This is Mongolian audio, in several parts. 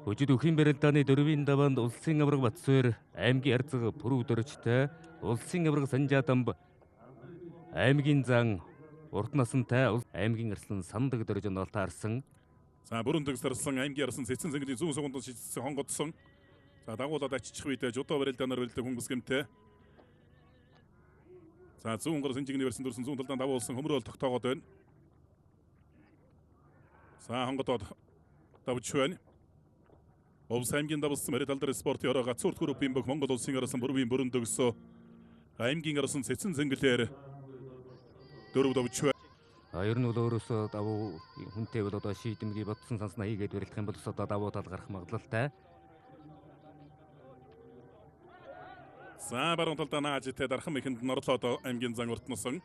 Хүчит өхийн барилдааны 4-ийн даваанд улсын авраг Батсуур, аймгийн Арцаг Пүрүдөрчтэй, улсын авраг Санжаатамб, аймгийн зан урт насантай аймгийн арслан Сандаг дөрж онолтаарсан. За бүрэн төгсөрсөн аймгийн арслан Цэцэн цэнглийн зүүн сугунд шийдсэн хонгодсон. За дагуулад аччих үедээ жудаа барилдаанаар барилдаг хүнгус гэмтэй. За зүүн гар сэнжигний барьсан дүрсэн зүүн талдаа давуулсан хөмрөөл тогтоогоод байна. За хонгодоод давж байна. Овс аймгийн давсан мэрэ талдар спортын ороо гацуурт группийн бүх Монгол улсын арслан бүрэн төгсөө аймгийн арслан Цэцэн цэнгэлээр дөрөв давж байна. Ер нь бол өөрөөсөө давуу хүнтэй бол одоо шийдэмгий бодсон санснаа хийгээд барилдах юм бол одоо давуу тал гарах магадлалтай. За баруун талдаа наажтэй дархан ихэнд норлоод аймгийн зан уртнасан.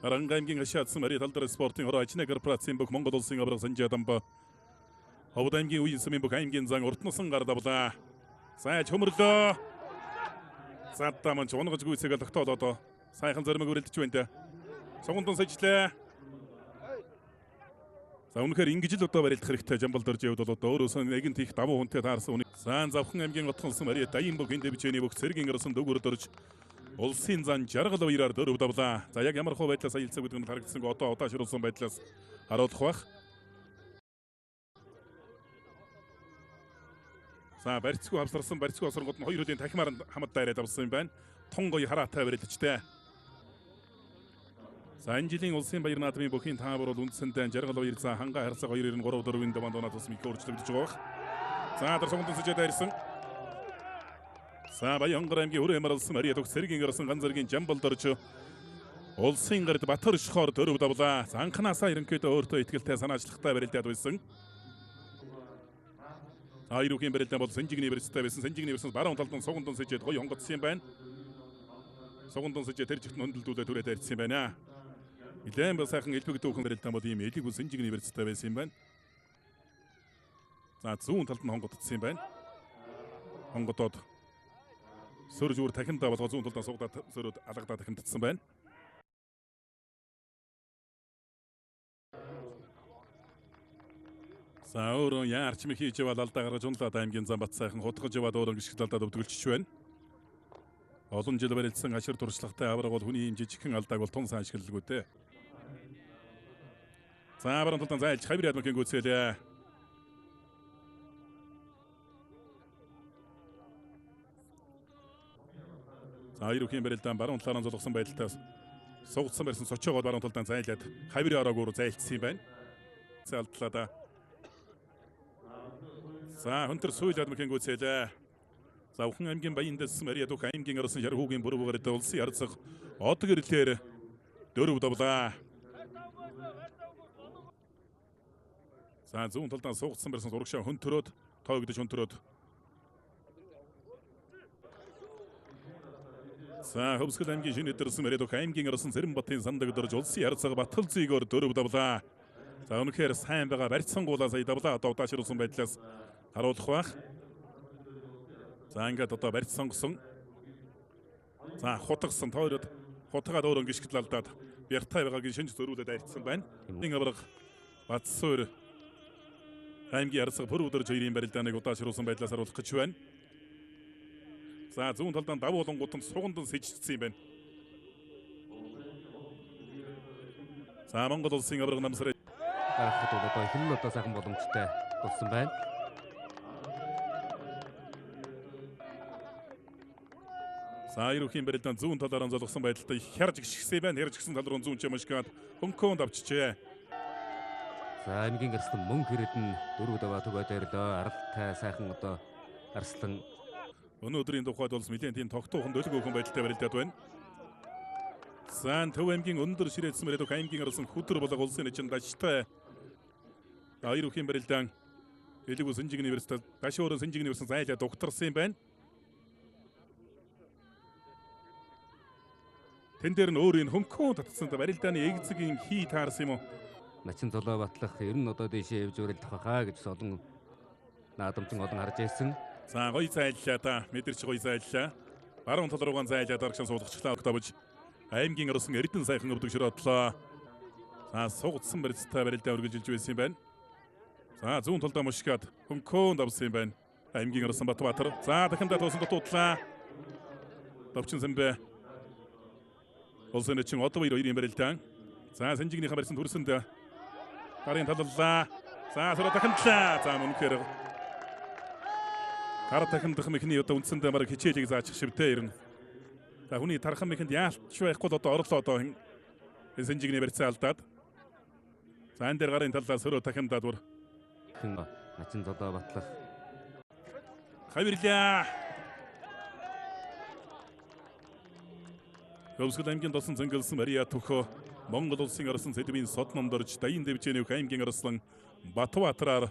Аранга аймгийн ашаадсан мэрэ талдар спортын ороо ажны корпорацийн бүх Монгол улсын авраг Санжаатамб. Ховд аймгийн үеийн сүмийн бүх аймгийн зан уртнасан гар давлаа. За хөмөрлөө. За таманч унгаж гүйцээг тогтоолоо. Сайхан зоримог өрөлдөж байна. Согондон сажлаа. За үнэхээр ингэж л одоо барилдах хэрэгтэй Жамбал дөрж явд бол одоо өөрөөсөө нэгэн тийх давуу хүнтэй таарсан үнийг. Заан завхан аймгийн отгонсон Мари Даян бүх энд бичээний бүх цэргийн арсан дөгөр дөрж улсын зан жаргал баяраар дөрөв давлаа. За яг ямар хөө байдлаас аялцаг гэдэг нь харагдсан одоо удаашруулсан байдлаас харуулах бах. За барьцгүй авсарсан барьцгүй осрогод нь хоёр хөлийн тахимаар хамт дайраад авсан юм байна. Тун гоё хараатай барилдчтэй. За энэ жилийн улсын баяр наадмын бүхийн таавар бол үндсэндээ жаргал баяр за ханга харьцаг 293 даваанд оноо тусмыг өөрчлөгдөж байгаа. За дарсонгон сэжээд ирсэн. За Баянгар аймгийн Хүрээ маралсан Мари Дөх цэргийн гарсан ганцэргийн Жамбал дорж улсын гард Батар шохоор дөрөв давлаа. За анханасаа ерөнхийдөө өөртөө ихтэй санаачлагтай барилдаад байсан. Айруухийн барилдаан бол Сэнжигний барьцтай байсан. Сэнжигний барьсан баруун талд нь Согондон сэжээд гоё онгодсон юм байна. Согондон сэжээ тэр жигт хөндлөлдүүлээ түрээд арьцсан юм байна. Илэн ба сайхан элбэг дүүхэн барилдаан бол ийм элэг үс Сэнжигний барьцтай байсан юм байна. За зүүн талд нь хонгодсон юм байна. Хонгодоод сөрж үр тахиндаа болгоо зүүн талдаа суугаад сөрөд алгадаа тахимдсан байна. За өөрөө яарч мэх хийж яваад алдаа гаргаж унлаад аймгийн зам бат сайхан хутгаж яваад өөрөө гიშгэл алдаад өвдгөлчж байна. Олон жил барилдсан ашир туршлагатай авраг бол хүний юм жижигхэн алдааг бол тун сайн ашиглалгүй дээ. За баруун талдаа зайлж хавир ядмын гүйцээлээ. За айруухийн барилдаан баруун талаараа золгосон байдалтаас суугдсан барьсан сочоогоод баруун талдаа зайлаад хавир ороогоор зайлцсан юм байна. Залтлаа. За өнтөр сүйл ядмын гүйцээлээ. За Ухан аймгийн Баян дэс Мари Дөх аймгийн арсан Яргуугийн бүрүүгээр улсын арцаг од гэрлэлээр дөрөв давлаа. За зүүн талдаа суугдсан барьсан урагшаа хөнтөрөөд тоогдож хөнтөрөөд. За Хөвсгөл аймгийн шинэ дэрсэн Мари Дөх аймгийн арсан Цэрэнбатын Сандаг дөрж улсын арцаг Батал зүйгээр дөрөв давлаа. За үнэхээр сайн байгаа барьцсангуулаа сая давлаа одоо удаашруулсан байдлаас харуулах бах. За ингээд одоо барьц сонгосон. За хутгсан тойроод хутгаад өөрөө гიშгэл алдаад бяртай байгаагийн шинж зөрүүлээд арьцсан байна. Нэг авраг Батсуур аймгийн арсаг Пүрүдөрж хоёрын барилдааныг удаашруулсан байдлаас харуулах гэж байна. За зүүн талдаа давуулангууданд сугандан сэжигдсэн юм байна. За Монгол улсын авраг намсраа гарахад бол одоо хэн одоо сайхан боломжтой болсон байна. За айруухийн барилдаан зүүн талаараа золгосон байдалтай хярж гიშгсэн байна. Хярж гисэн тал руу зүүн чамшгаад хөнкөөнд авчижээ. За аймгийн арслан мөн хэрэдэн дөрөв даваа түгээд ирлээ. Аралтай сайхан одоо арслан өнөөдрийн тухайд бол нэлээд тийм тогтуухан дөлөг өөхөн байдалтай барилдаад байна. Сан Төв аймгийн өндөр ширээдсэн Мари Дөх аймгийн арсан хүдэр болго улсын эчин даштай. Айруухийн барилдаан элэг үс Сэнжигний барьцтай дашуурын Сэнжигний барьсан зайлаа дугтарсан юм байна. Тэн дээр нь өөрийн хөнкөө татсан барилдааны эгзэгийн хий таарсан юм уу? Начин золоо батлах ер нь одоо дэшээ явж өрөлдөх байхаа гэж олон наадамчин олон харж байсан. За гоё зайллаа та мэдэрч гоё зайллаа. Баруун тал руугаа зайлаад аргашин суулгачглаа октовж аймгийн арсан Эрдэнэ сайхан өвдөг шөрөдлөө. За сугдсан барьцтай барилдаа үргэлжилж байсан юм байна. За зүүн талдаа мушгад хөнкөөнд авсан юм байна. Аймгийн Арсан Батбаатар. За дахин дуусан дуудлаа. Давчин Сэмбэ. Улсын эчин одоо 2-2 барилдаан. За Санжигнийхаа барьсан төрсөнд гарын таллаа. За сөрө дахинлаа. За мөнхөр гар дахиндах мэхний одоо үндсэндээ мараг хичээлийг заачих шивтэй ирнэ. За хүний тархан мэхэнд яалтч байхгүй л одоо орлоо одоо Санжигний барьцаа алдаад. За энэ дээр гарын таллаа сөрө дахиндаа дур. Начин зодоо батлах. Хавирлаа. Өвсгөл аймгийн досон зэнгэлсэн Мария Төхөө Монгол улсын арсан сэдвийн сод номдорж дайын дэвжээний аймгийн арслан Батбаатараар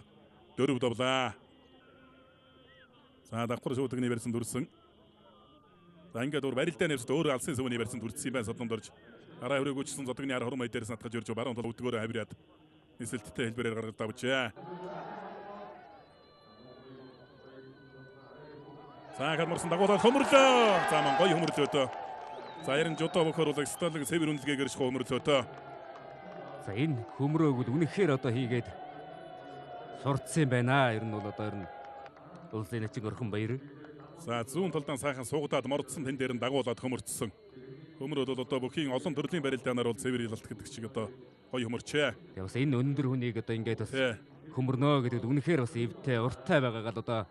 4 довлаа. За давхар шуудагны барьсан дүрсэн. За ингээд дөр барилдаа нэвсд өөр алсын сүмний барьсан дүрсэн юм байна сод номдорж. Араа өрөөгөөчсөн зодогны ар хормой дээрс натгаж ирж баруун тал өдгөөрөө хавираад нисэлттэй хэлбэрээр гаргаж давжээ. За гадмарсан дагуулаад хөмөрлөө. За ман гоё хөмөрлөөдөө. За ярин жодоо бохоруулаг сталиг север үнэлгээгээр ших хөмөрлөөдөө. За энэ хөмрөөг л үнэхээр одоо хийгээд сурцсан байна. Ер нь бол одоо улсын эчин орхон баяр. За зүүн талдаа сайхан суугадаад мордсон тэн дээр нь дагуулаад хөмөрцсөн. Хөмрөөд бол одоо бүхийн олон төрлийн барилдаанаар бол север илалт гэдэг шиг одоо гоё хөмөрчээ. Тэгээ бас энэ өндөр хүнийг одоо ингээд бас хөмөрнөө гэдэг үнэхээр бас эвтэй урттай байгаагаад одоо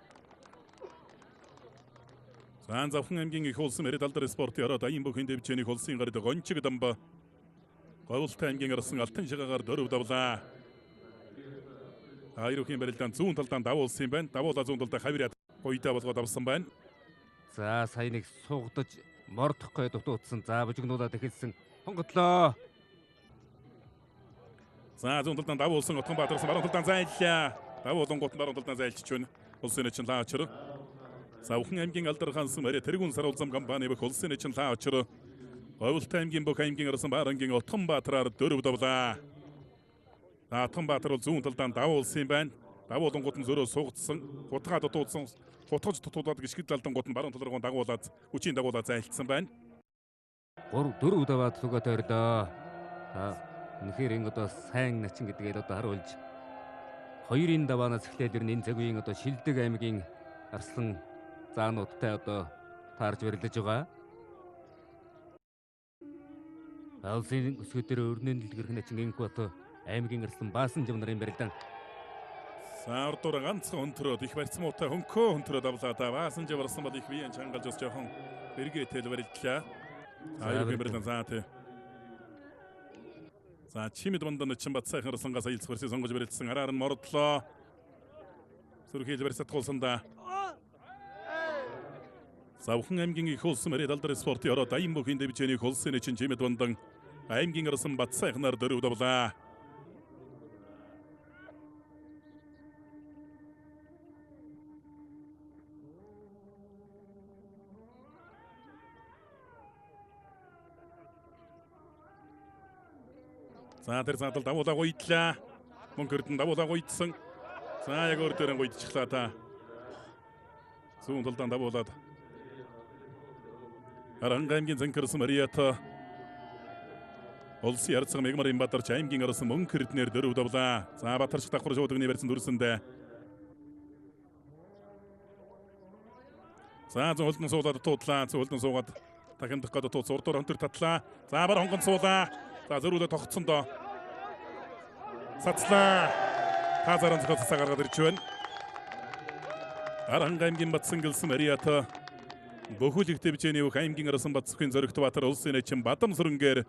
Зан завхан аймгийн их улсын мэрид алдар спортын ороод аян бүхэн дэвжээний улсын гарид гончиг дамба говьлтай аймгийн арсан алтан шигагаар 4 давлаа. Айруухийн барилдаан зүүн талдаа давуулсан юм байна. Давуулаа зүүн талдаа хавираад гоёдаа болгоод авсан байна. за сая нэг суугдаж мордохгүй дутуудсан. За бужигнуулаад эхэлсэн. Хонготлоо. За зүүн талдаа давуулсан Отгон Баатарсан баруун талдаа зайллаа. Давуулан гот баруун талдаа зайлчиж байна. Улсын эчин лаачр. Завхан аймгийн алдар хансан мэрэ тэргүүн саруулзам компани бөх улсын эчин лаачр. Говьлтай аймгийн бүх аймгийн арсан Барангийн Отгон Баатараар 4 давлаа. Отгон Баатар бол зүүн талдаа давуулсан юм байна. Давуулан гот нь зөрөө суугдсан. Гутгаа дутуудсан. Гутгаж дутуудаад гიშгэд талдан гот нь баруун тал руу дагуулаад хүчийн дагуулаад зайлцсан байна. 4 даваад зүгөө тойрлоо. Үнэхээр ингэ одоо сайн начин гэдгийг одоо харуулж 2-ын даваанаас эхлээд энэ цаг үеийн одоо Шилдэг аймгийн арслан заануудтай одоо таарж барилдаж байгаа. Улсын өсгөөдөр өрнөнд дэлгэрэх начин инх бат аймгийн арслан Баасан жив нарын барилдаан. За ордуур ганцхан өнтрөөд их барьсан муутай хөнкөө өнтрөөд авлаа да. Баасан жив арсан бод их биеийн чангалж ус жоохон эргээтэл барилдлаа. Аюулгүй барилдаан заа тий. За чимэд бандан чин бат сайхан арслангаас аялц хөрсөй сонгож барилдсан араар нь мордлоо. Сүрхийл барьсат гуулсанда. Завхан аймгийн их улсын мэрид алдар спортын ороод аян бүхийн дэвжээний улсын эчин чимэд бандан аймгийн арсан бат сайхнаар 4 давлаа. За тэр задал давуулаа гойдлаа. Мөнгөрд нь давуулаа гойдсан. За яг өөр дөрэн гойдчихлаа та. Зүүн талдаа давуулаад Аранга аймгийн Зэнкэрсэн Мариата улсын ярцсан Мегмарын Батарч аймгийн арсан мөнгөрднэр 4 давлаа. За Батарч давхар шуудагны барьсан дүрсэндээ. За зөөлдөн суулаад туудлаа. Зөөлдөн суугаад дахин дах гадаа тууц урдуур өнтөр татлаа. За бар хонгон суулаа. За зөрүүлээ тогтсон доо. Сацлаа. Тазаран зохиолцоо гаргаад ирж байна. Аранга аймгийн Батсангэлсэн Мариата Бөхүүл их дэвжээний бүх аймгийн арсан Батсхийн Зоригт Баатар улсын эчин Бадам сүрэнгээр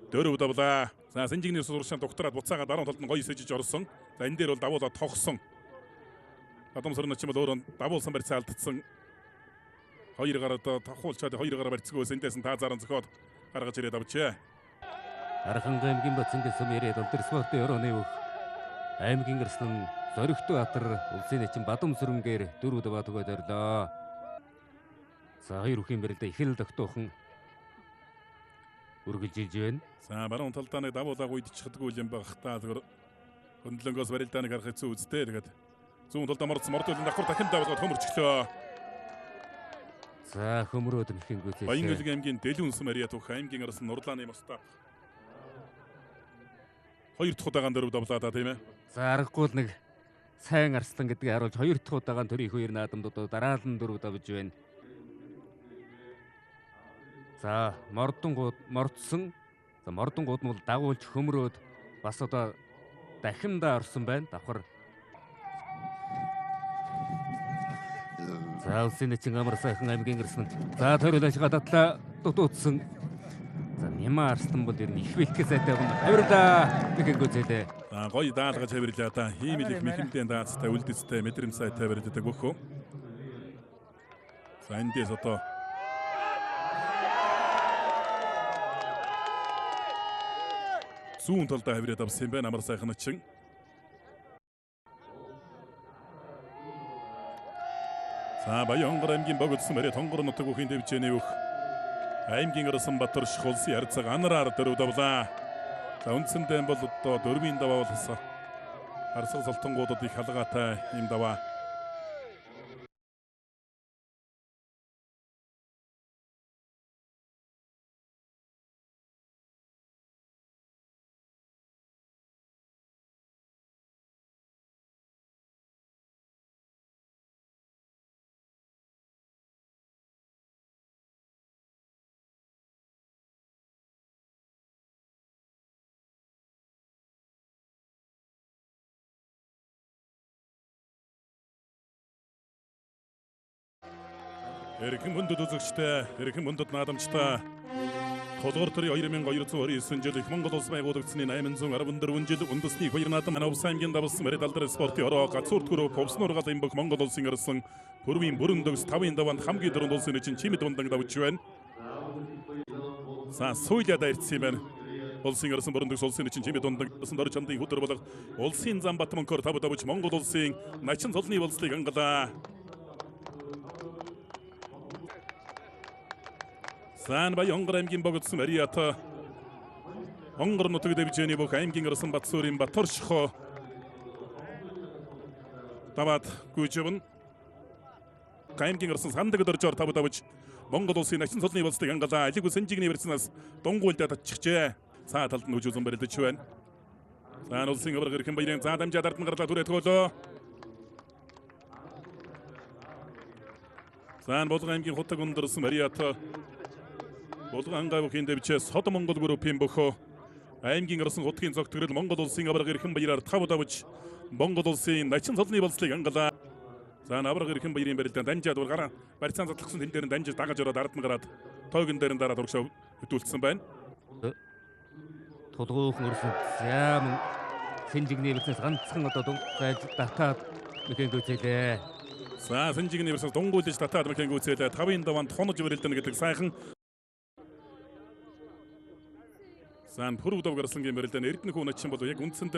4 давлаа. За Санжигний сургуулийн доктораад буцаагаад даруун талд нь гоё сэжиж орсон. За энэ дээр бол давуулаад тогсон. Бадам сүрэн эчин бол өөрөө давуулсан барьцаа алдсан. Хоёр гараа тохиулчаад хоёр гараа барьцгөөс эндээс нь таазааран зохиод гаргаж ирээд авчээ. Аранга аймгийн Батсангэлсэн Мариата алдар спортын орооны бүх аймгийн арслан Зоригт Баатар улсын эчин Бадам сүрэнгээр 4 даваа төгөөд орлоо. За хоёр үхийн барилдаа их л тогтоохон үргэлжилж байна. За баруун талдаа нэг давуулаа гүйдчихдэггүй юм байх та зөв хөндлөнгөөс барилдааны гарах хэцүү үстэй. Тэгээд зүүн талдаа мордуулан давхар дахин давуулаад хөмөрчлөө. За хөмрөөд нэхэн гүйцээ. Баянгөлгийн аймгийн Дэлүнс Мариа Түх аймгийн арсан Нурлааны Мустав. Хоёр дахь удаан дөрөв давлаа тийм ээ. За аргагүй л нэг сайн арслан гэдгийг харуулж хоёр дахь удаан төрийн хоёр наадамдууд дараалан дөрөв давж байна. За мордсон. За мордонгууд нь бол дагуулж хөмрөөд бас одоо дахиндаа орсон байна. Давхар. За улсын нэгэн амар сайхан аймгийн ирсэн. За төрөл ашига татлаа дутуудсан. За Мяма арслан бол ер нь их бэлтгэл сайтай хүн авирлаа нэгэн гүзэлээ. За гоё даалгаж авирлаа та. Хиймэл их мэхэмдэн даацтай үлдэстэй мэдрэмж сайтай авирлаа гөхөө. За эндээс одоо зүүн талдаа хавираад авсан байна амар сайхан очин. За Баянгар аймгийн богдсон мөрөө тонгор нутаг бүхийн дэвжээний бүх аймгийн Оросонбаатар улсын харьцаг анараар дөрөв давлаа. За үндсэндээ бол одоо дөрвийн даваа болсон. Арсгал салтангуудад их халгаатай юм даваа. Эрхэм хүндэт үзэгчтэй, эрхэм хүндэт наадамчтай Толгор төрийн 2229 жил их Монгол улс байгуулагдсны 814 жил үндэсний хоёр наадам Авс аймгийн давсан мэрэ далдар спортын ороо гацуур төрөө повсноор гал имбэг Монгол улсын ирсэн Пүрвийн бүрэн дөгс 5-ын даваанд хамгийн дөрөнд улсын чинь чимэд ундаг давж байна. За сууйлаад ирсэн юм байна. Улсын ирсэн бүрэн дөгс улсын чинь чимэд ундаг улсын дор чандын хөдөр болго улсын зам Батмонкор давж Монгол улсын начин цолны болцлыг ангалаа. Сан Баянгар аймгийн богдсон Мариата Онгор нутаг дэвжээний бүх аймгийн Оросонбат суурин Баторшхо таваад гүйжвэн аймгийн Оросон сандаг дөржоор тавж Монгол улсын начин цолны болцлыг ангалаа. Алиг үсэнжигний верцнаас дунгуйлдаад татчихжээ. Цаа талд нь үжүүлэн барилдаж байна. Сан улсын өвөр гэрхэн баярын заа дамжаад ард нь гарлаа түрээд хөөлөө. Сан Болгон аймгийн Хутаг өндөрсөн Мариата Болгон ангай бүхийн дэвчээ Сод Монгол группийн бөхөө аймгийн Оросын хутгийн зогтгөрөл Монгол улсын авраг эрхэм баяраар тав давж Монгол улсын начин цолны болцлыг ангалаа. За авраг эрхэм баярын барилдаанд данжаад ургараа барьцаан задлахсан тэн дээр нь данжиж дагаж ороод ард нь гараад тойгон дээр нь дараад урагшаа хөтүүлсэн байна. Тулгуухан өрсөн зам сэнжигний верснээс ганцхан одоо дунгаж татаад мэхэн гүцэлээ. За сэнжигний верснээс дунгуйлж татаад мэхэн гүцэлээ. 5-ын даваанд хонож барилдана гэдэг сайхан Сан Пүрвдов гарсангийн барилдааны эрдэнэ хүн ачин бол яг үндсэндээ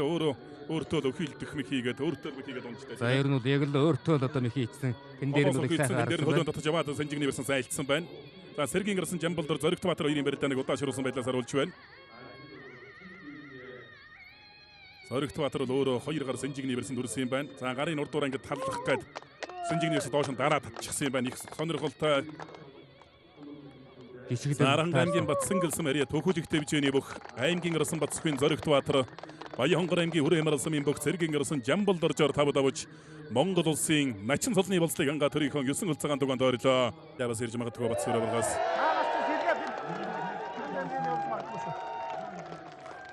өөртөө л өхийлдөх мэт хийгээд өөртөө мэт хийгээд унжтай. За ер нь бол яг л өөртөө л одоо мэт хийцэн тэн дээр нь их сайхан дээр хөлөнд татж яваад сэнжигний версэн сайлцсан байна. За Сэргийн гарсан Жамбалдор Зоригт Баатар хоёрын барилдааныг удаа шируулсан байдлаас харуулж байна. Зоригт Баатар бол өөрөө 2 гар сэнжигний версэн дүрсэн юм байна. За гарын урдуур ангид таллах гээд сэнжигний версэн доош нь дараа татчихсан юм байна. Их сонирхолтой Арангийн Батсан гэлсэн Мария төхүүлэх дэвжээний бүх аймгийн Оросонбат сүхийн Зоригт Баатар Баянгар аймгийн Хүрээ Маралсан бүх Сэргийн Оросон Жамбалдоржоор тав давж Монгол улсын начин цолны болцлыг ангаа төрийнхэн 9 хөлцөгийн дугаанд ойрлоо. Яваас ирж магадгүй Батсүрэ бургаас.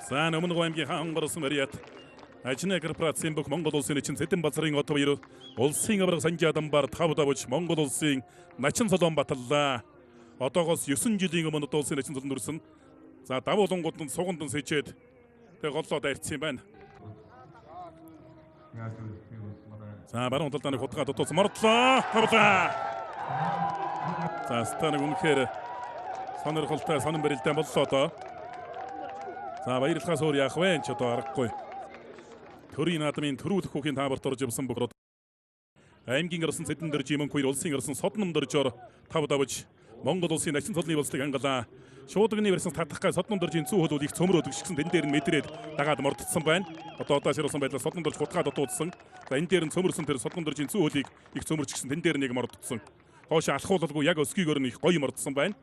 Сан өмнө аймгийн хаан Оросон Мариат Ажны корпорацийн бүх Монгол улсын начин Цэдэн базрын от баяр улсын авраг санжааданбар тав давж Монгол улсын начин цолон баталлаа. Одоогоос 9 жилийн өмнө улсын начин цолон дүрсэн. За давуулангууд нь суганд нь сэжээд тэг голлоо дайрцсан байна. За баруун талд нэг хутгаа дутуулсан мордлоо. Тавлаа. За станаг үнэхээр сонирхолтой сонин барилдаан боллоо доо. За баярлахаас өөр яах вэ? Ч одоо аргагүй. Төрийн наадмын төрүүлэх хүүхийн тааварт орж явсан бөгрөд аймгийн Оросын Цэдэн дөржийн мөнх хоёр улсын Оросын Содном дөржоор тав давж Монгол улсын начин цолны болцлыг ангалаа. Шуудагны версэнс татах гай Содном дөржийн зүү хөл их цөмрөөд өгшгсэн тэн дээр нь мэдрээд дагаад мордсон байна. Одоо шируулсан байдлаар Содном дөрж хутгаад дутуудсан. За энэ дээр нь цөмөрсөн тэр Содном дөржийн зүү хөлийг их цөмөрчгсөн тэн дээр нэг мордсон. Хоошо алхуулалгүй яг өсгийгөр нь их гоё мордсон байна.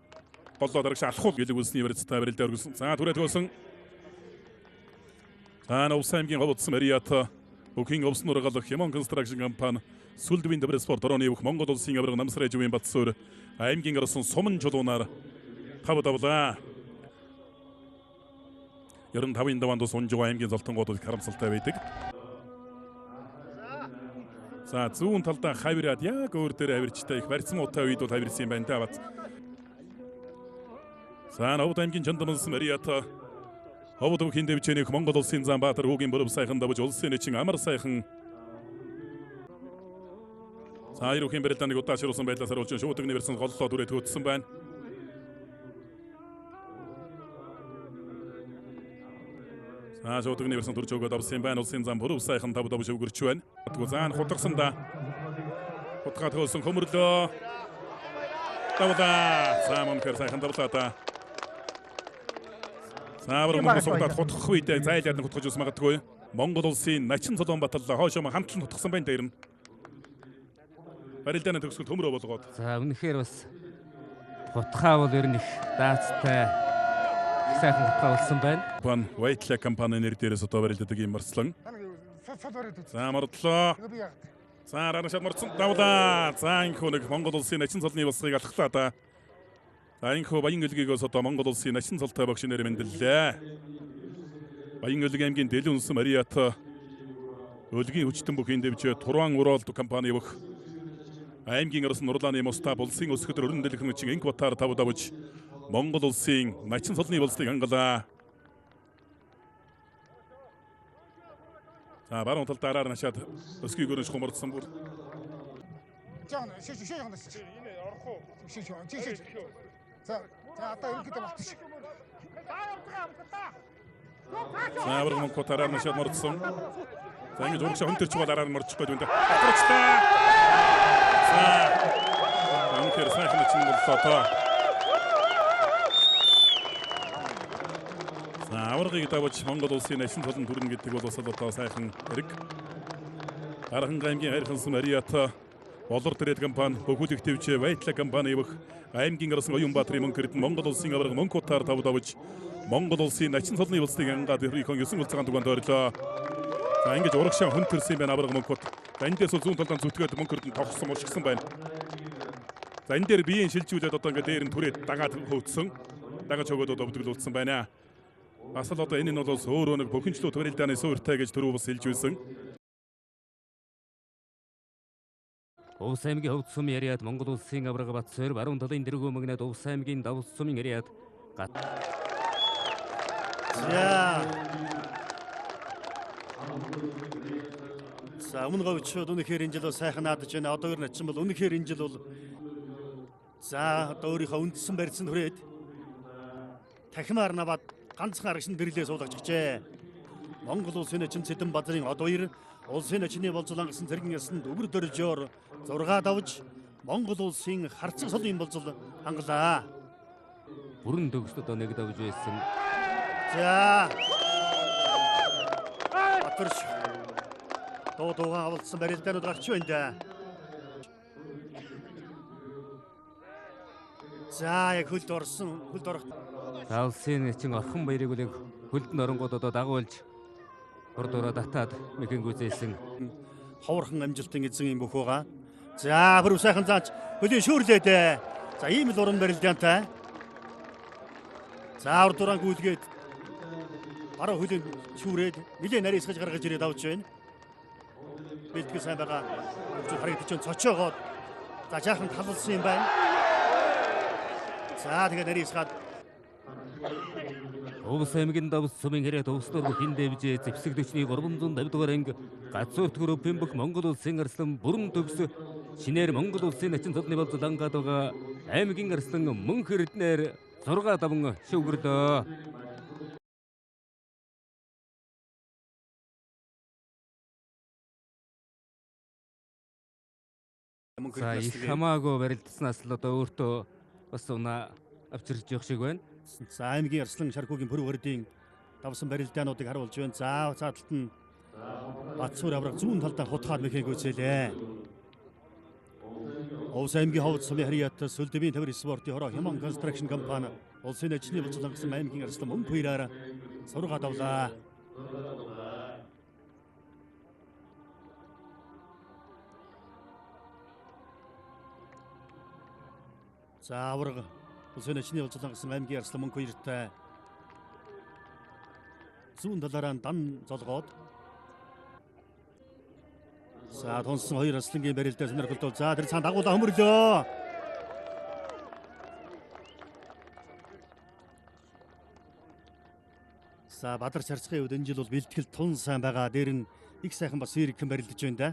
Голлоо дарагш алхуул гэлэг үлсний барилцтай барилдаа өргөсөн. За түрээд хөөсөн. Таана Улс аймгийн хов утсан Мариата бүхийн овсон ургалах Хямон констракшн компани Сүлдвийн дэврэ спорт орооны бүх Монгол улсын авраг намсрай живийн Батсуур аймгийн гарсан сумын чулуунаар тав давлаа. 95-ын даваанд Сунжоо аймгийн золтонгуудад харамсалтай байдаг. За зүүн талдаа хавираад яг өөр дээр авирчтай их барьсан утаа үед бол хавирсан юм байна та бат. За Новд аймгийн Чандамс Мариата Ховд бүхийн дэвчэнийг Монгол улсын Замбаатар хүүгийн бүрв сайхан давж улсын эчин амар сайхан Саяр бүхийн барилдааныг удаашруулсан байдлаас харуулж шуудаг нэрсэн голлоо дүрээ төвдсөн байна. Шуудаг нэрсэн төрж өгөөд авсан байна. Улсын зам бүрв сайхан тав давж өгөрч байна. Заан хутгасанда хутгаад хөөсөн хөмөрлөө тавда саамон кэр сайхан давлаа та. Саавар Монгол суудад хутгах үед зайлаад нь хутгаж ус магадгүй. Монгол улсын Начин Солонгобатал хоошоо хамтлан хутгасан байна дээр нь. Барилдааны төгсгөл төмрөө болгоод. За үнэхээр бас хутгаа бол ер нь их даацтай сайхан хутгаа болсон байна. Пан White компани нэр дээрээс одоо барилдадаг юм марслан. За мордлоо. За арашаад морцсон давлаа. За энэ нэг Монгол улсын Начин солны болсыг алхлаа да. За энэ баян өлгийгөөс одоо Монгол улсын Начин солтой багш нэр мэндэллээ. Баян өлгийн аймгийн Дэлгэн улсын Мариата өлгийн хүчтэн бүхийн дэвжээ Турван Уролд компани бүх аймгийн арсан Нурлааны мостап улсын өсгөдөр өрн дэлгэн чин инкватар тав давж Монгол улсын Начин солны болсыг хангалаа. За баруун талд араар нашаад өсгийг өрнөж хумордсон бүр. За одоо ерөнхийдөө багтчих. За баруун котараар нашаад мордсон. За ингэж урагшаа хөнтөрч бол араар морчих гээд байна. Батрагчлаа. За анхэр сайхан чин боллоо. За аваргыг давж Монгол улсын Начин солон төрнө гэдэг бол бас одоо сайхан хэрэг. Архан аймгийн хайрхансан Мариата Болор Трэд компани бүгд дэвчээ White компани бүх аймгийн арсан Оюнбаатарын мөнгө Монгол улсын аварга мөнгөутаар тав давж Монгол улсын Начин солны улсыг ангаад өрхийн 9 улцаан дугаанд ойрлоо. За ингэж урагшаа хөнтөрсөн байна аварга мөнгөут. За эндээс зүүн талдаа зүтгээд мөнгөрд тогтсон ушгсан байна. За энэ дээр биеийн шилжүүлээд одоо ингээд дээр нь түрээд дагаад хөвдсөн. Дагаж өгөөд өвдөглүүлсэн байна. Бас л одоо энэ нь бол өөрөө нэг бохинчлуу барилдааны суурьтай гэж түрүү бас хэлж байсан. Улс аймгийн ховд сум яриад Монгол улсын аврага Батсуур баруун талын дэргүү мөгнөд Улс аймгийн давс сумын яриад гат. За өмнө говьчууд үнэхээр энэ жил бол сайхан наадаж байна. Одоо ер нь чинь бол үнэхээр энэ жил бол за одоо өөрийнхөө үндсэн барьсан хүрээд тахимаар наваад ганцхан аргашин дэрлээ суулгачжээ. Монгол улсын эчин Цэдэн Бадрын од 2 улсын эчний болцол ангасан цэргэн ясанд өвөр дөржөөр 6 давж Монгол улсын харцаг солын болцол хангалаа. Бүрэн төгсд одоо нэг давж байсан. За Батэрч дуугаа авалцсан барилдаанууд гарч байна да. За яг хөлд орсон хөлд орох. Улсын эчин орхон баярыг үлэг хөлдөн оронгууд одоо дагуулж хурдураа татаад мэхэнгүүзээсэн. Ховорхон амжилтын эзэн юм бөхөөга. За бүр сайхан зааж хөлийн шүүрлээд. За ийм л уран барилдаантай. За урдураа гүйлгээд бараа хөлийн шүүрээд нэлээ нарийсгаж гаргаж ирээд авч байна. Бэлтгэл сайн байгаа. Харагдаж цочоогоод за жаахан талалсан юм байна. За тэгээд нарийсгаад Улс аймгийн давс сумын хэрэг төвснөр бүхэн дэвжээ зэвсэг дэвчний 350 дугаар анги газуур төрөпийн бүх Монгол улсын арслан бүрэн төгс шинээр Монгол улсын Начин солны болцол ангаад байгаа аймгийн арслан мөнх эрднээр 6 даван шүүгөрлөө. За их хамаагүй барилдснаас л одоо өөртөө бас унаа авчирч явах шиг байна. За аймгийн Арслан Шаркуугийн пүрэв хөрдийн давсан барилдаануудыг харуулж байна. За цааталт нь Батсуур авраг зүүн талдаа хутгаад мэхэнгүүцээлээ. Улс аймгийн ховд сумын Хариата Сүлдвийн тавир спортын хороо Хямон констракшн компани улсын эчний болцол ангасан аймгийн Арслан мөн пуйраараа сургаад авлаа. За авраг улсын очны болжлон гисэн аймгийн Арслан мөнх хоёртай зүүн талаараа дан золгоод за тунсан хоёр Арслангийн барилдаа сонирхолтой. За тэр цаанд агуулга хөмөрлөө. За Бадар Чарцгийн хувьд энэ жил бол бэлтгэл тун сайн байгаа. Дээр нь их сайхан бас ирэх барилдаж байна да.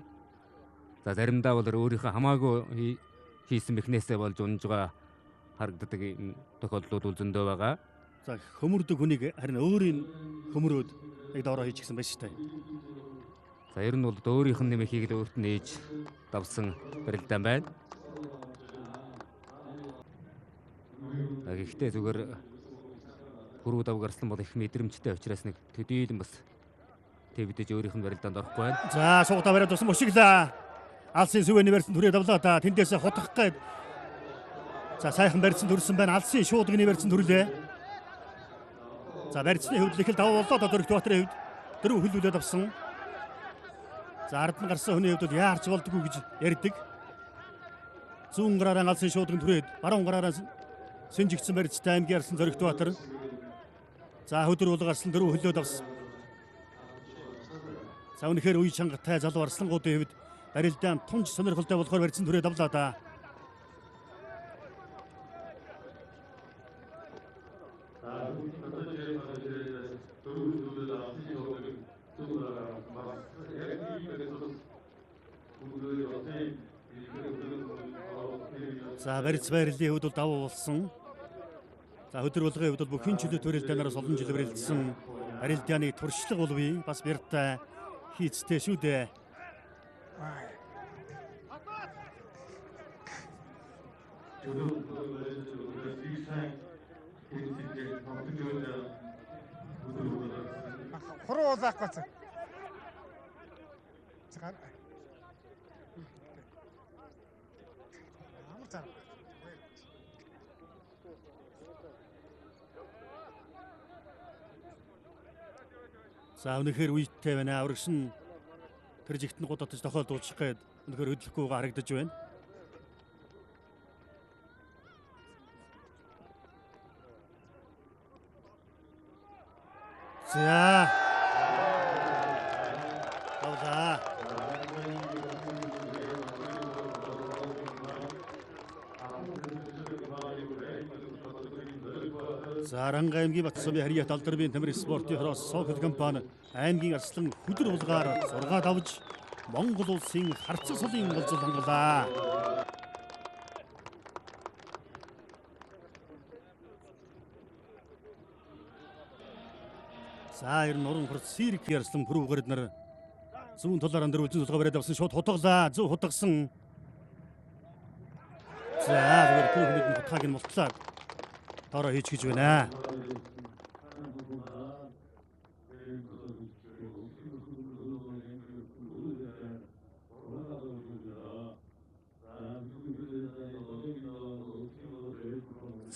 За заримдаа бол өөрийнхөө хамаагүй хийсэн мехнээсээ болж унж байгаа харагддаг юм тохиолдлууд зөндөө байгаа. За хөмөрдөг хүнийг харин өөрийн хөмрөөд яг доороо хийчихсэн байж таа. За ер нь бол өөрийнх нь нэмэхийг л өөрт нь ээж давсан барилдаан байна. Гэхдээ зүгээр хөрөө давгарсан бол их мэдрэмжтэй учраас нэг төдийлөн бас твдэж өөрийнх нь барилдаанд орохгүй байна. За суугатаа бариад тусан мөшиглээ. Алсын сүвэний барьсан түрээ давлаа та тэндээс хотох гээд. За сайхан барьсан төрсөн байна. Алсын шуудганы барьсан төрлөө. За барьцны хувьд их л даваа боллоо Дөрөгт Баатарын хувьд дөрөв хөлүүлээд авсан. За ард нь гарсан хүний хувьд яарч болдгоо гэж ярьдаг. Зүүн гараараа алсын шуудган түрээд баруун гараараа сэнжигдсэн барьцтай аймгийн Арслан Дөрөгт Баатар. За хөдөр бол гарсан дөрөв хөлөөд авсан. За үнэхээр үе чангатай залуу арслангуудын хувьд барилдаан тунж сонирхолтой болохоор барьсан түрээ давлаа да. За барьц байрлалын хувьд бол давуу болсон. За өдөр болгоны хувьд бол бүхэн чөлөө төрөлдөөнөөс олон жил барилдсан барилдааны туршлага бол бий бас бяртай хийцтэй шүү дээ. Хуруу уулаахгүй цаа. Цаа. Амар цаа. За үнэхээр үетэй байна. Аврагш нь тэр жигтэн гудатж тохиолдуулчих гээд үнэхээр хөдлөхгүйгээ харагдаж байна. За. Авлаа. За Аранга аймгийн Батсумын Харьяат алдарбын тамир спортын хороос Сокол компани аймгийн Арслан хөдөр булгаар зургаад авч Монгол улсын харцаг сулын болцол хангалаа. За ер нь уран хурц Сирк Арслан бүрүүгэрд нар зүүн талаараа дөрвөлжин тулгаа бариад авсан шууд хутглаа. Зөв хутгасан. За зүгээр түүхэд нь хутгааг нь мултлаад доороо хийч гэж байна.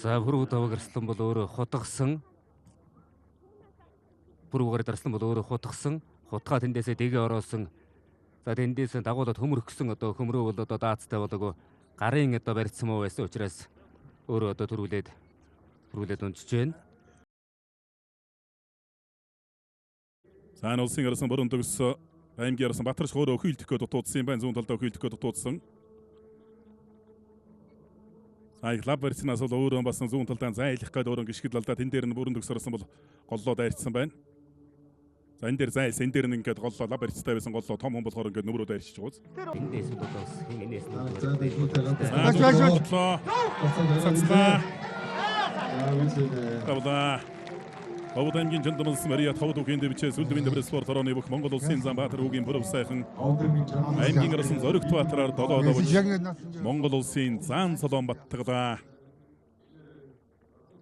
За бүрүү даваг Арслан бол өөрөө хутгасан. Бүрүүгээр Арслан бол өөрөө хутгасан. Хутгаа тэндээсээ дэгээ ороосон. За тэндээсээ дагуулад хөмөргсөн одоо хөмрөө бол одоо даацтай болоогүй гарын одоо барьцсан муу байсан учраас өөрөө одоо төрүүлээд унжиж байна. Сайн улсын Арслан бүрэн төгс аймгийн Арслан Батарч өөрөө өхөөлдөхөө дутуудсан юм байна. Зүүн талдаа өхөөлдөхөө дутуудсан. Аяг лав барьцнаас бол өөрөө бас зүүн талдаа зайлах гээд өөрөө гიშгэд алдаа тэн дээр нь бүрэн төгс Арслан бол голлоо дайрцсан байна. За энэ дээр зайлс энэ дээр нь ингээд голлоо лав барьцтай байсан голлоо том хүн болохоор ингээд нөмрөө дайрчиж байгаа. Эндээс бол бас хинээс нь Ховд аймгийн Жандамс Мария Ховд үгийн дэвчээс үлдвийн дэврэ спорт орооны бүх Монгол улсын зам Баатар үгийн бүрэн сайхан аймгийн Арслан Зоригт Баатараар долоо давж Монгол улсын зан солон баттгалаа.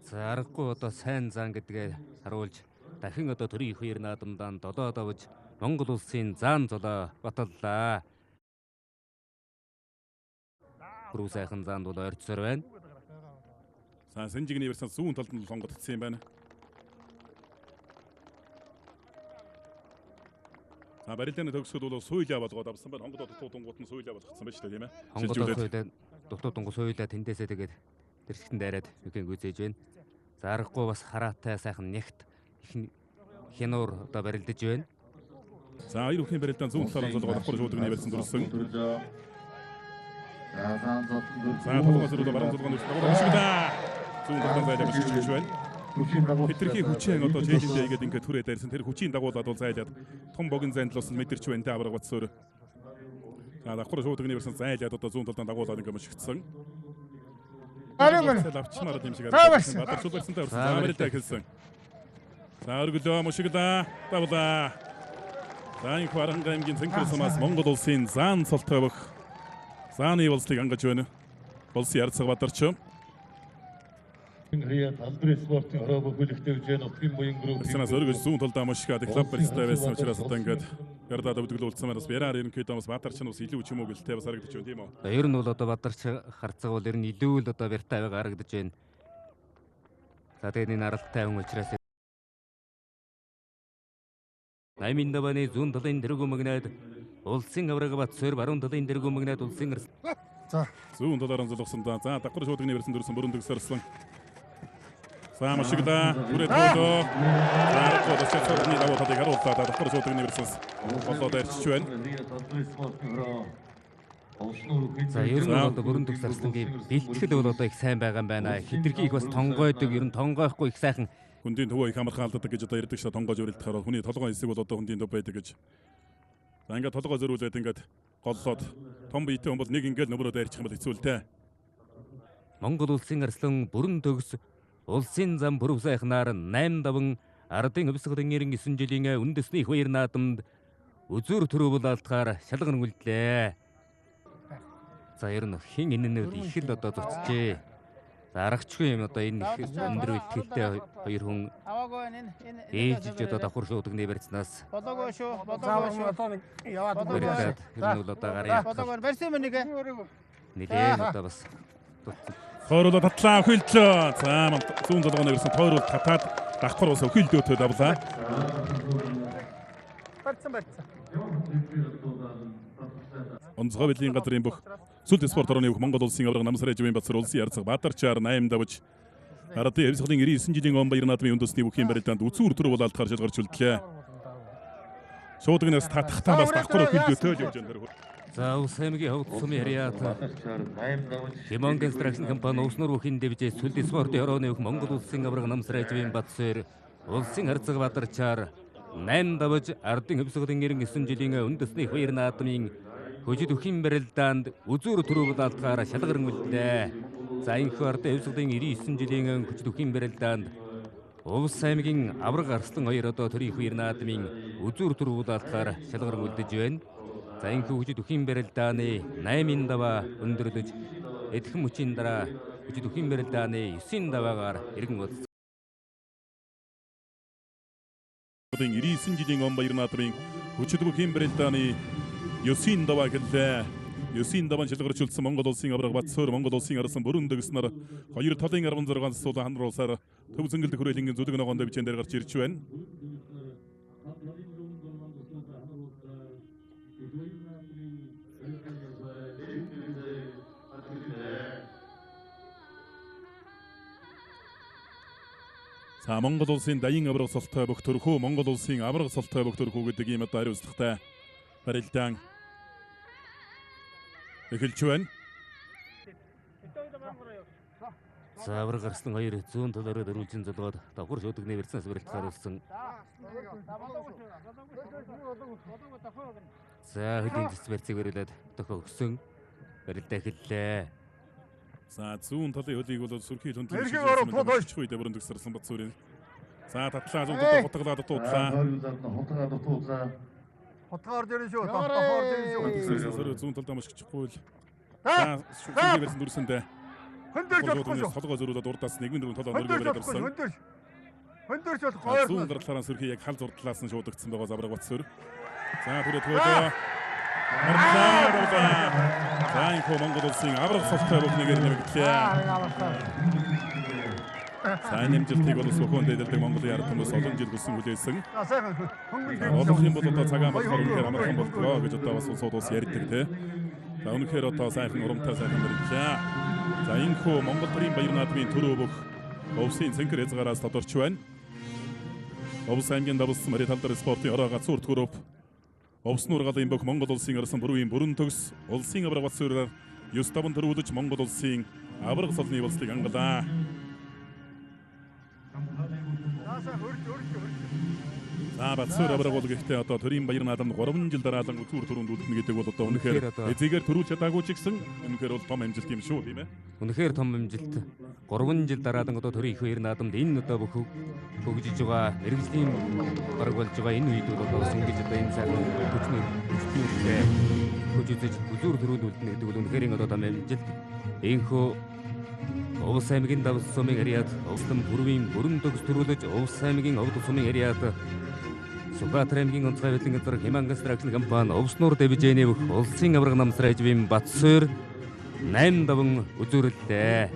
за аргагүй одоо сайн зан гэдгээ харуулж дахин одоо төрийн их хоёр наадамдаа долоо давж Монгол улсын зан золоо баталлаа. Бүрэн сайхан зан бол ойрцоор байна. За Сэнжигний версаа зүүн талд нь сонгогдсон юм байна. За барилдааны төгсгөл бол суйлаа болгоод авсан байна. Хонгод дутуудангууд нь суйлаа болгоцсон байна шүү дээ тийм ээ. Хонгод суйлаа дутуудангууд суйлаа тэндээсээ тэгээд тэрчгэн дайраад нүхэн гүйцээж байна. За аргагүй бас хараатай сайхан нягт хянуур одоо барилдаж байна. За хоёр бүхэн барилдаан зүүн талаар онцлогоо давхар шуудаг нэрсэн дүрсэн. За толгой зэрэг баруун толгойн үст дагуулж шигдаа. Зүүн талаар зайлж шигдэж байна. Хитрхи хүчин одоо жижигдээ игээд ингээд түрээд ирсэн тэр хүчийн дагуулад бол зайлаад том богино зайдлуулсан мэдэрч байна та авраг бацсөөр. За давхар шуудаг нэрсэн зайлаад одоо зүүн талдаа дагуулад ингээд мөшгдсөн. Лавчмаар юм шиг байна. Бадар сулбарсантай урсан. За барилдаа хэлсэн. За өргөлөө мөшгдаа давлаа. За энэ Варанга аймгийн Цэнхэрсамаас Монгол улсын заан цолтой бөх зааны улсыг ангаж байна. Улсын ярцаг Бадарч. Хрият албар спортын хороо бүхэлдээ үжийн нутгийн буян групп Санаас өргөж зүүн талдаа мөшгөөд клуб барьстай байсан учраас одоо ингээд ярдаад өвдөглүүлсэн манаас Бяраар ерөнхийдөө бас Бадарч нь бас илүү ч юм уу гэлтэй бас харагдаж байна тийм үү. За ер нь бол одоо Бадарч харцаг бол ер нь илүү л одоо бяртай байгаа харагдаж байна. За тэгээд энэ аралтай хүн учраас 80-ын давааны зүүн талын дэргүү магнад улсын авраг Батсуур баруун талын дэргүү магнад улсын За зүүн талаар онцлогсон да. За давхар шуудаг нэрсэн дүрсэн бүрэн төгсөрсөн. За мөшгдаа түрээд болоо. За аргагүй чацны даваатыг харуултаа давхар шуудаг нэрсэн болоод ирчих байна. За ер нь одоо бүрэн төгсөрсөнгийн бэлтгэл бол одоо их сайн байгаа юм байна. Хитрхи их бас тонгойдог ер нь тонгойхгүй их сайхан Хүндийн төвөө их амархан алддаг гэж одоо ярьдаг шээ тонгоож өрөлдөхөөр хүний толгойн хэсэг бол одоо хүндийн төв байдаг гэж. За ингээд толгой зөрүүлээд ингээд голлоод том биетэй хүн бол нэг ингээд нөмрөө дайрчих юм бол хэцүү л те. Монгол улсын арслан бүрэн төгс улсын зам бүрв сайхнаар 8-7 ардын өвсгөлэн 99 жилийн үндэсний их баяр наадамд үзүр төрөв болалтгаар шалган үлдлээ. За ер нь хин энэнүүд их л одоо зуцжээ. За аргачлгүй юм одоо энэ их өндөр бэлтгэлтэй хоёр хүн ээжж одоо давхар шуудагны барьцнаас Болоогүй шүү. Одоо нэг яваад барьцаад ер нь бол одоо гарын болоогүй барьсан юм нэг. нэлээд одоо бас Тойруулаад татлаа өхөлдлөө. За зүүн толгойн нэрсэн тойруулаад татаад давхар ус өхөлдөөтэй давлаа. Барьсан. Онцгой бэлгийн газрын бүх сүлд спорт орны бүх Монгол улсын авраг намсрай живийн Батсуур улсын ярцаг Бадарчаар 8 давж ардын эрсгэлийн 99 жилийн он баяр наадмын үндэсний бүхийн барилдаанд үзүүр төр болалтгаар шалгарч үлдлээ. Шуудагнаас татахтаа бас давхар өхөлдөөтэй л явж байна. за улс аймгийн хөвд сумын харьяат Химон констракшн компани уснуур бүхийн дэвжээ сүлд спортын орооны бүх Монгол улсын авраг намсрай живийн Батсуур улсын ярцаг Бадарчаар 8 давж ардын хөвсгөлэн 99 жилийн үндэсний их баяр наадмын Хөжид бүхийн барилдаанд үзүүр төрөв болалтгаар шалгарн үлдлээ. За энэ ардын хөвсгөлэн 99 жилийн хөжид бүхийн барилдаанд улс аймгийн авраг арслан хоёр одоо төрийн их баяр наадмын үзүүр төрөв болалтгаар шалгарн үлдэж байна. За энэ хөжид бүхийн барилдааны 8-ын даваа өндөрлөж эдхэн мөчийн дараа хөжид бүхийн барилдааны 9-ын даваагаар иргэн болцсон. 99 жилийн он баяр наадмын хөжид бүхийн барилдааны 9-ийн даваа гэлээ. 9-ийн даваан шалгарч үлдсэн Монгол улсын авраг Батсуур Монгол улсын арсан бүрэн төгснөр 2 талын 16 засуулан ханруулсаар төв зөнгөлд хүрээлэнгийн зүдэг ногоонд бичэн дээр гарч ирж байна. За Монгол улсын дайын авраг солтой бүх төрхөө Монгол улсын авраг солтой бүх төрхөө гэдэг ийм одоо хариуцлагатай барилдаан эхэлж байна. За авраг арслан хоёр зүүн талаараа дөрвөлжин золгоод давхар шуудагны барьцнаас барилдахаар болсон. За хөлийн зэс барьцыг барилаад тохио өгсөн барилдаа эхэллээ. За зүүн талын хөлийг бол сүрхий хүндлэн шийдэх үедээ бүрэн төгсөрсөн Батсуурын. За татлаа зүүн талд хутгалаад дутуудлаа. Хотгоор дэрэн шүү. Хотгоор дэрэн шүү. Зүүн талдаа мөшгөхгүй л. За шүхий барьсан дүрсэндээ. Хөндөрч болохгүй шүү. Толгой зөрүүлээд урдаас нэгэн дөрвөн толгой нөргөө бариад ирсэн. Хөндөрч болохгүй. Зүүн гарлаараа сүрхий яг хал зурдлаас нь шуудагдсан байгаа авраг Батсуур. За түрээ төгөө. За энэ Монгол улсын авраг солтой бүх нэгээр нэмэгдлээ. За нэмжилтийг бол сөхөн дэдэлдэг Монголын ард хүмүүс олон жил хүссэн хүлээсэн. Олон юм бол одоо цагаан болохоор үнэхээр амархан болтгоо гэж одоо бас улсууд ус ярьдаг те. За үнэхээр одоо сайхан урамтай сайхан мэрлээ. За энэхүү Монгол төрийн баяр наадмын төрөө бүх Овсын цэнхэр хязгаараас тодорч байна. Овс аймгийн давс мөрийн талдар спортын ороо гацуур төрөв. Овс нургалын бүх Монгол улсын арсан бүрийн бүрэн төгс улсын авраг бацуураар 9-5 төрүүлж Монгол улсын авраг солны улсыг ангалаа. За бацуур авраг бол гэхдээ одоо төрийн баяр наадамд 3 жил дараалан үзүүр төрөнд үлдэнэ гэдэг бол одоо үнэхээр эзэгээр төрүүлж чадаагүй ч гэсэн үнэхээр бол том амжилт юм шүү тийм ээ. Үнэхээр том амжилт. 3 жил дараалан одоо төрийн их баяр наадамд энэ одоо бүх хөгжиж байгаа мэрэгжлийн бараг болж байгаа энэ үед бол одоо ингэж одоо энэ сайхан хүчний хүчтэй хөгжиж үзүүр төрөнд үлдэнэ гэдэг бол үнэхээр одоо том амжилт. Энэхүү Овс аймгийн давс сумын ариад Овстон бүрийн бүрэн төгс төрүүлж Овс аймгийн овд сумын ариад Сүбатар аймгийн онцгой байдлын газар Хяман констракшн компани Овснуур дэвжээнэ бүх улсын авраг намсрайжвын Батсуур 8 даван үзүүрэлтэй.